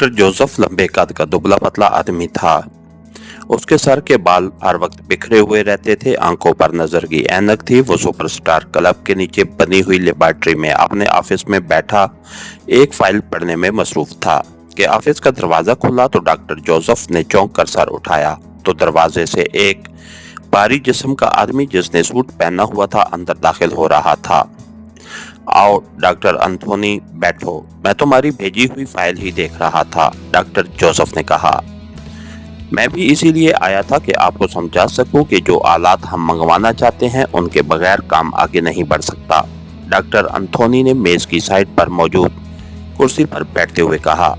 Doctor Joseph लंबे कद का दुबला पतला आदमी था। उसके सर के बाल हर वक्त बिखरे हुए रहते थे, आंखों पर नजर की ऐनक थी। वो सुपरस्टार क्लब के नीचे बनी हुई लेबॉर्ट्री में अपने ऑफिस में बैठा एक फाइल पढ़ने में मसरूफ था कि ऑफिस का दरवाजा खुला तो डॉक्टर जोसेफ ने चौंक कर सर उठाया तो दरवाजे से एक भारी जिस्म का आदमी जिसने सूट पहना हुआ था अंदर दाखिल हो रहा था। आओ डॉक्टर एंथोनी, बैठो, मैं तुम्हारी भेजी हुई फाइल ही देख रहा था, डॉक्टर जोसेफ ने कहा। मैं भी इसीलिए आया था कि आपको समझा सकूं कि जो आलात हम मंगवाना चाहते हैं उनके बगैर काम आगे नहीं बढ़ सकता, डॉक्टर एंथोनी ने मेज की साइड पर मौजूद कुर्सी पर बैठते हुए कहा।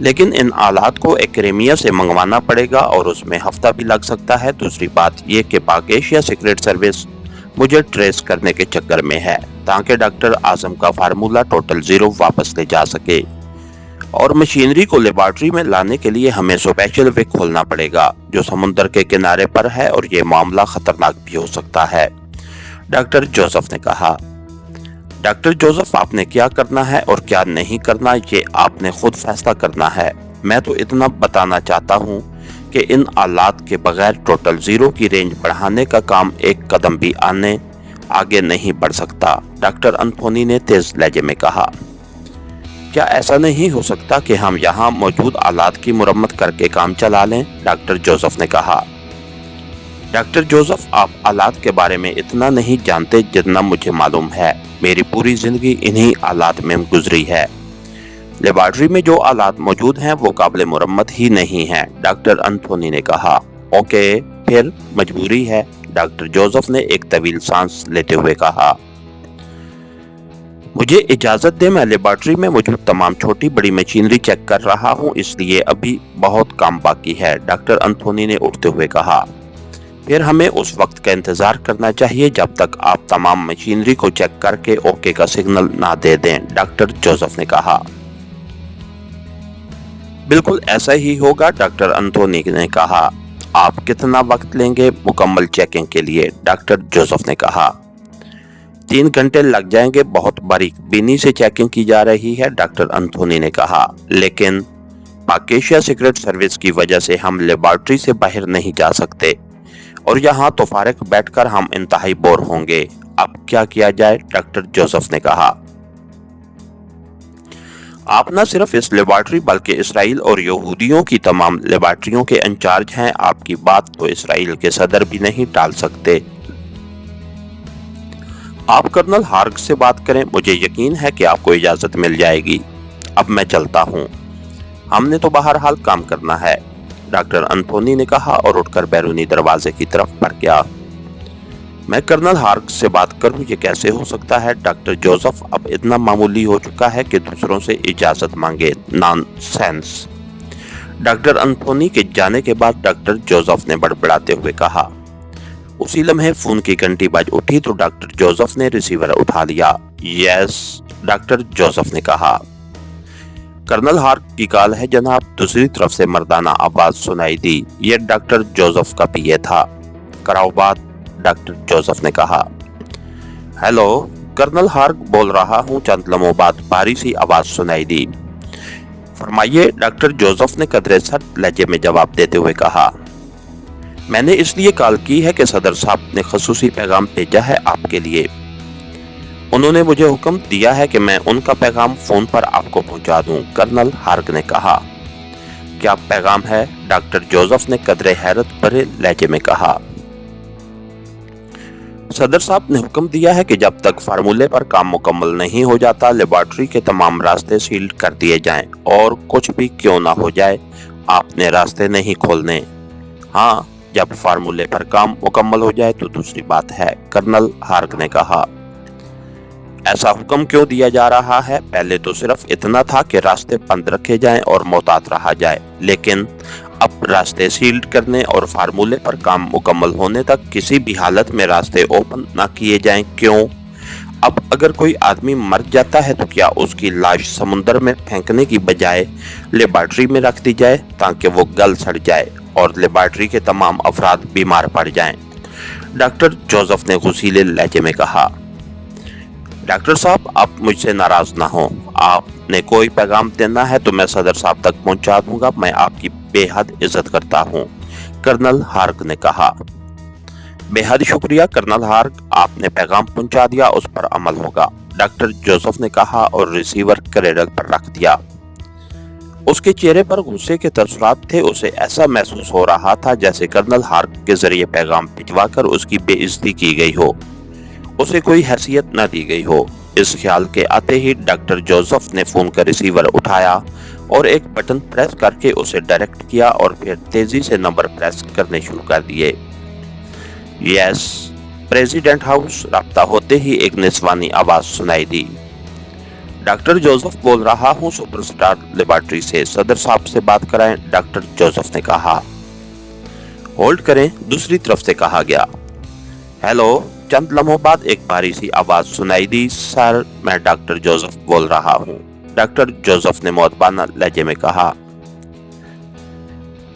लेकिन इन आलात को एक्रेमिया से मंगवाना पड़ेगा और उसमें हफ्ता भी लग सकता है। दूसरी बात यह कि पाक एशिया सीक्रेट सर्विस मुझे ट्रेस करने के चक्कर में है ताकि डॉक्टर आजम का फार्मूला टोटल जीरो वापस ले जा सके, और मशीनरी को लेबॉर्ट्री में लाने के लिए हमें स्पेशल वे खोलना पड़ेगा जो समुद्र के किनारे पर है, और ये मामला खतरनाक भी हो सकता है, डॉक्टर जोसेफ ने कहा। डॉक्टर जोसेफ, आपने क्या करना है और क्या नहीं करना ये आपने खुद फैसला करना है। मैं तो इतना बताना चाहता हूँ कि इन आलात के बगैर टोटल जीरो की रेंज बढ़ाने का काम एक कदम भी आगे नहीं बढ़ सकता, डॉक्टर एंथोनी ने तेज लहजे में कहा। क्या ऐसा नहीं हो सकता कि हम यहाँ मौजूद आलात की मुरम्मत करके काम चला लें, डॉक्टर जोसेफ ने कहा। डॉक्टर जोसेफ, आप आलात के बारे में इतना नहीं जानते जितना मुझे मालूम है। मेरी पूरी जिंदगी इन्हीं आलात में गुजरी है। लेबॉर्ट्री में जो आलात मौजूद हैं वो काबिल मुरम्मत ही नहीं हैं, डॉक्टर एंथोनी ने कहा। ओके, फिर मजबूरी है, डॉक्टर जोसेफ ने एक तवील सांस लेते हुए कहा। मुझे इजाजत दे, मैं लेबॉर्ट्री में मौजूद तमाम छोटी बड़ी मशीनरी चेक कर रहा हूँ, इसलिए अभी बहुत काम बाकी है, डॉक्टर एंथोनी ने उठते हुए कहा। फिर हमें उस वक्त का इंतजार करना चाहिए जब तक आप तमाम मशीनरी को चेक करके ओके का सिग्नल ना दे दें, डॉक्टर जोसेफ ने कहा। बिल्कुल ऐसा ही होगा, डॉक्टर एंथोनी ने कहा। आप कितना वक्त लेंगे मुकम्मल चेकिंग के लिए, डॉक्टर जोसेफ ने कहा। 3 घंटे लग जाएंगे, बहुत बारीक बीनी से चेकिंग की जा रही है, डॉक्टर एंथोनी ने कहा। लेकिन पाक एशिया सीक्रेट सर्विस की वजह से हम लेबॉर्ट्री से बाहर नहीं जा सकते और यहाँ तो फारग बैठकर हम इंतहाई बोर होंगे। अब क्या किया जाए, डॉक्टर जोसेफ ने कहा। आप न सिर्फ इस लेबॉर्ट्री बल्कि इसराइल और यहूदियों की तमाम लेबॉर्ट्रियों के इंचार्ज हैं। आपकी बात तो इसराइल के सदर भी नहीं टाल सकते। आप कर्नल हार्ग से बात करें, मुझे यकीन है कि आपको इजाजत मिल जाएगी। अब मैं चलता हूँ, हमने तो बहरहाल काम करना है, डॉक्टर एंथोनी ने कहा और उठकर बैरूनी दरवाजे की तरफ बढ़ गया। मैं कर्नल हार्ग से बात करूं, ये कैसे हो सकता है, डॉक्टर जोसेफ अब इतना मामूली हो चुका है कि दूसरों से इजाजत मांगे, नॉनसेंस, डॉक्टर एंथोनी के जाने के बाद डॉक्टर जोसेफ ने बड़बड़ाते हुए कहा। उसी लम्हे फोन की घंटी बज उठी तो डॉक्टर जोसेफ ने रिसीवर उठा लिया। यस, डॉक्टर जोसेफ ने कहा। कर्नल हार्ग की कॉल है जनाब, दूसरी तरफ से मर्दाना आवाज सुनाई दी। ये डॉक्टर जोसेफ का पीए था। कराओ बात, डॉक्टर जोसेफ ने कहा। हेलो, कर्नल हार्ग बोल रहा हूँ, चंद लम्हों बाद भारी सी आवाज सुनाई दी। फरमाइए, डॉक्टर जोसेफ ने कदरे सख्त लहजे में जवाब देते हुए कहा। मैंने इसलिए कॉल की है कि सदर साहब ने खसूसी पैगाम भेजा है आपके लिए। उन्होंने मुझे हुक्म दिया है कि मैं उनका पैगाम फोन पर आपको पहुंचा दूं, कर्नल हार्ग ने कहा। क्या पैगाम है, डॉक्टर जोसेफ ने कदरे हैरत भरे लहजे में कहा। सदर साहब ने हुक्म दिया है कि जब तक फार्मूले पर काम मुकम्मल नहीं हो जाता लेबॉर्ट्री के तमाम रास्ते सील्ड कर दिए जाएं, और कुछ भी क्यों ना हो जाए आपने रास्ते नहीं खोलने। हाँ, जब फार्मूले पर काम मुकम्मल हो जाए तो दूसरी बात है, कर्नल हार्ग ने कहा। ऐसा हुक्म क्यों दिया जा रहा है? पहले तो सिर्फ इतना था कि रास्ते बंद रखे जाएं और मोहतात रहा जाए, लेकिन अब रास्ते सील्ड करने और फार्मूले पर काम मुकम्मल होने तक किसी भी हालत में रास्ते ओपन ना किए जाएं। क्यों? अब अगर कोई आदमी मर जाता है तो क्या उसकी लाश समुद्र में फेंकने की बजाय लेबॉर्ट्री में रख दी जाए ताकि वो गल सड़ जाए और लेबॉर्ट्री के तमाम अफराद बीमार पड़ जाएं? डॉक्टर जोसेफ ने गुस्सीले लहजे में कहा। डॉक्टर साहब, आप मुझसे नाराज ना हो, आप ने कोई पैगाम देना है तो मैं सदर साहब तक पहुंचा दूंगा। मैं आपकी बेहद इज्जत करता हूं, कर्नल हार्क ने कहा। बेहद शुक्रिया कर्नल हार्क, आपने पैगाम पहुंचा दिया, उस पर अमल होगा, डॉक्टर जोसेफ ने कहा और रिसीवर क्रेडल पर रख दिया। उसके चेहरे पर गुस्से के तसुरात थे। उसे ऐसा महसूस हो रहा था जैसे कर्नल हार्क के जरिए पैगाम भिजवाकर उसकी बेइज्जती की गई हो, उसे कोई हैसियत न दी गई हो। इस ख्याल के आते ही डॉक्टर जोसेफ ने फोन का रिसीवर उठाया और एक बटन प्रेस करके उसे डायरेक्ट किया और फिर तेजी से नंबर प्रेस करने शुरू कर दिए। Yes, president house. राब्ता होते ही एक निस्वानी आवाज सुनाई दी। डॉक्टर जोसेफ बोल रहा हूँ, सुपरस्टार लेबोरेटरी से, सदर साहब से बात कराएं, डॉक्टर जोसेफ ने कहा। होल्ड करें, दूसरी तरफ से कहा गया। हेलो। चंद लम्हों बाद एक भारी सी आवाज सुनाई दी। सर, मैं डॉक्टर जोसेफ बोल रहा हूँ, डॉक्टर जोसेफ ने मुअद्दबाना लहजे में कहा।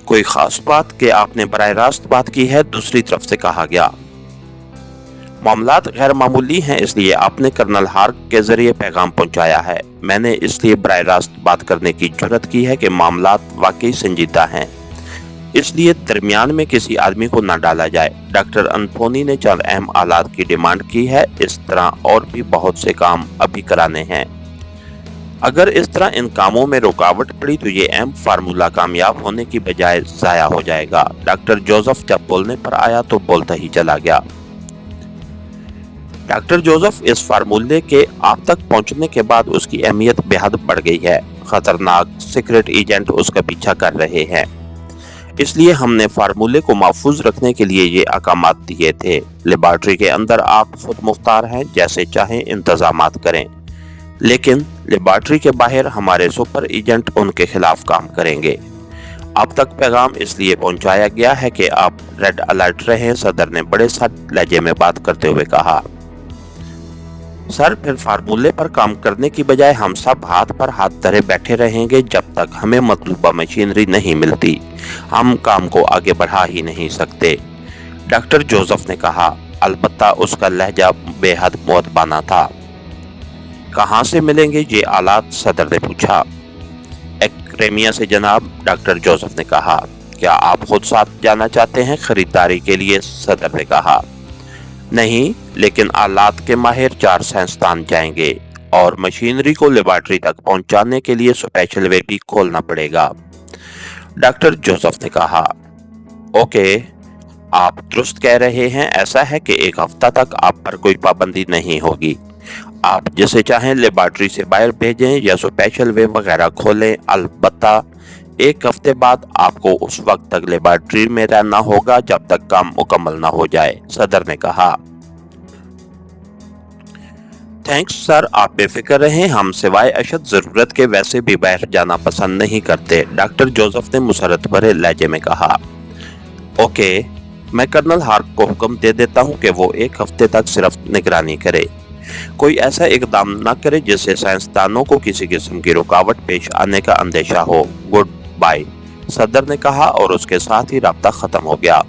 कोई खास बात कि आपने बराह रास्त बात की है, दूसरी तरफ से कहा गया। मामलात गैर मामूली हैं, इसलिए आपने कर्नल हार्क के जरिए पैगाम पहुंचाया है। मैंने इसलिए बराह रास्त बात करने की जुर्रत की है कि मामलात वाकई संजीदा हैं, इसलिए दरमियान में किसी आदमी को न डाला जाए। डॉक्टर एंथोनी ने चंद अहम आलात की डिमांड की है। इस तरह और भी बहुत से काम अभी कराने हैं। अगर इस तरह इन कामों में रुकावट पड़ी तो ये अहम फार्मूला कामयाब होने की बजाय जाया हो जाएगा। डॉक्टर जोसेफ जब बोलने पर आया तो बोलता ही चला गया। डॉक्टर जोसेफ, इस फार्मूले के आप तक पहुंचने के बाद उसकी अहमियत बेहद बढ़ गई है। खतरनाक सीक्रेट एजेंट उसका पीछा कर रहे हैं, इसलिए हमने फार्मूले को महफूज रखने के लिए ये अहकामात दिए थे। लेबोरेटरी के अंदर आप खुद मुख्तार हैं, जैसे चाहें इंतजामात करें, लेकिन लेबोरेटरी के बाहर हमारे सुपर एजेंट उनके खिलाफ काम करेंगे। अब तक पैगाम इसलिए पहुंचाया गया है कि आप रेड अलर्ट रहें, सदर ने बड़े सख्त लहजे में बात करते हुए कहा। सर, फिर फार्मूले पर काम करने की बजाय हम सब हाथ पर हाथ धरे बैठे रहेंगे जब तक हमें मतलूबा मशीनरी नहीं मिलती। हम काम को आगे बढ़ा ही नहीं सकते, डॉक्टर जोसेफ ने कहा। अलबत्ता उसका लहजा बेहद मुअद्दबाना था। कहाँ से मिलेंगे ये आलात, सदर ने पूछा। एक्रेमिया से जनाब, डॉक्टर जोसेफ ने कहा। क्या आप खुद साथ जाना चाहते हैं खरीदारी के लिए, सदर ने कहा। नहीं, लेकिन आलात के माहिर 4 साइंसदान जाएंगे और मशीनरी को लेबोरेटरी तक पहुंचाने के लिए स्पेशल वे भी खोलना पड़ेगा, डॉक्टर जोसेफ ने कहा। ओके, आप दुरुस्त कह रहे हैं। ऐसा है कि 1 हफ्ता तक आप पर कोई पाबंदी नहीं होगी। आप जिसे चाहें लेबोरेटरी से बाहर भेजें या स्पेशल वे वगैरह खोलें। अलबत्ता 1 हफ्ते बाद आपको उस वक्त तक लेबोरेटरी में रहना होगा जब तक काम मुकम्मल ना हो जाए, सदर ने कहा। थैंक्स सर, आप बेफिक्र रहें, हम सिवाय अशद जरूरत के वैसे भी बाहर जाना पसंद नहीं करते, डॉक्टर जोसेफ ने मुसरत भरे लहजे में कहा। ओके, मैं कर्नल हार्क को हुक्म दे देता हूं कि वो 1 हफ्ते तक सिर्फ निगरानी करे, कोई ऐसा इकदाम न करे जिससे साइंसदानों को किसी किस्म की रुकावट पेश आने का अंदेशा हो। गुड बाय, सदर ने कहा और उसके साथ ही राब्ता खत्म हो गया।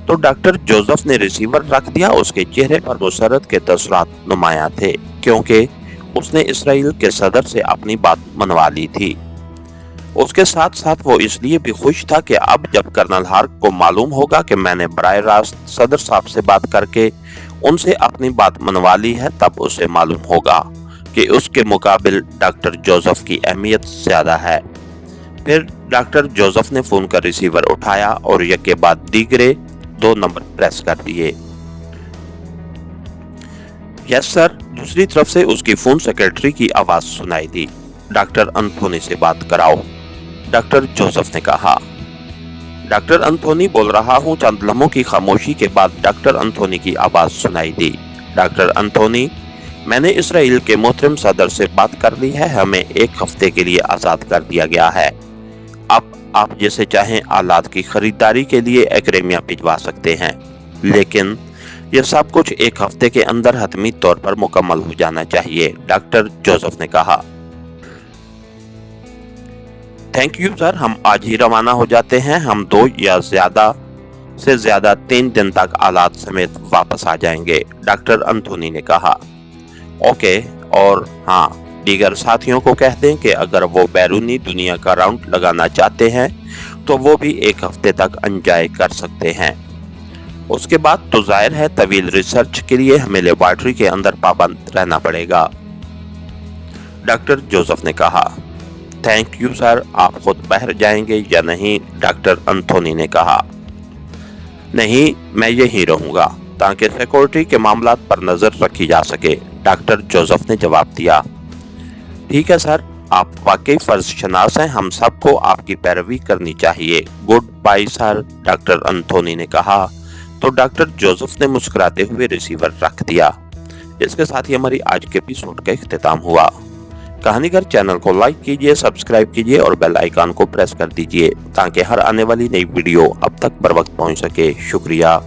तो डॉक्टर जोसेफ ने रिसीवर रख दिया। उसके चेहरे पर मुसरत के तसरात नुमायां थे, क्योंकि उसने इसराइल के सदर से अपनी बात मनवा ली थी। उसके साथ साथ वो इसलिए भी खुश था कि अब जब कर्नल हार्क को मालूम होगा कि मैंने बराह रास्त सदर साहब से बात करके उनसे अपनी बात मनवा ली है, तब उसे मालूम होगा कि उसके मुकाबिल डॉक्टर जोसेफ की अहमियत ज्यादा है। फिर डॉक्टर जोसेफ ने फोन का रिसीवर उठाया और एक के बाद दीगरे 2 नंबर प्रेस कर दिए। यस सर, दूसरी तरफ से उसकी फोन सेक्रेटरी की आवाज सुनाई दी। डॉक्टर एंथोनी से बात कराओ, डॉक्टर जोसेफ ने कहा। डॉक्टर एंथोनी बोल रहा हूँ। चंद लम्हों की खामोशी के बाद डॉक्टर एंथोनी की आवाज सुनाई दी। डॉक्टर एंथोनी, मैंने इसराइल के मोहतरम सदर से बात कर ली है, हमें 1 हफ्ते के लिए आजाद कर दिया गया है। अब आप जैसे चाहें आलात की खरीदारी के लिए एक्रेमिया भिजवा सकते हैं, लेकिन यह सब कुछ 1 हफ्ते के अंदर हतमी तौर पर मुकम्मल हो जाना चाहिए, डॉक्टर जोसेफ ने कहा। थैंक यू सर, हम आज ही रवाना हो जाते हैं। हम 2 या ज्यादा से ज्यादा 3 दिन तक आलात समेत वापस आ जाएंगे, डॉक्टर एंथोनी ने कहा। ओके, और हाँ, दीगर साथियों को कह दें कि अगर वो बैरूनी दुनिया का राउंड लगाना चाहते हैं तो वो भी 1 हफ्ते तक एंजॉय कर सकते हैं। उसके बाद तो जाहिर है तवील रिसर्च के लिए हमें लेबॉर्ट्री के अंदर पाबंद रहना पड़ेगा। डॉक्टर जोसेफ ने कहा। थैंक यू सर, आप खुद बाहर जाएंगे या नहीं? डॉक्टर एंथोनी ने कहा। नहीं, मैं यहीं रहूंगा ताकि सिक्योरिटी के मामलात पर नजर रखी जा सके, डॉक्टर जोसेफ ने जवाब दिया। ठीक है सर, आप वाकई फर्ज शनास हैं, हम सबको आपकी पैरवी करनी चाहिए। Goodbye sir, doctor Anthony ने कहा तो डॉक्टर जोसेफ ने मुस्कुराते हुए रिसीवर रख दिया। इसके साथ ही हमारी आज के एपिसोड का इख्तिताम हुआ। कहानीगर चैनल को लाइक कीजिए, सब्सक्राइब कीजिए और बेल आइकन को प्रेस कर दीजिए ताकि हर आने वाली नई वीडियो अब तक बर वक्त पहुंच सके। शुक्रिया।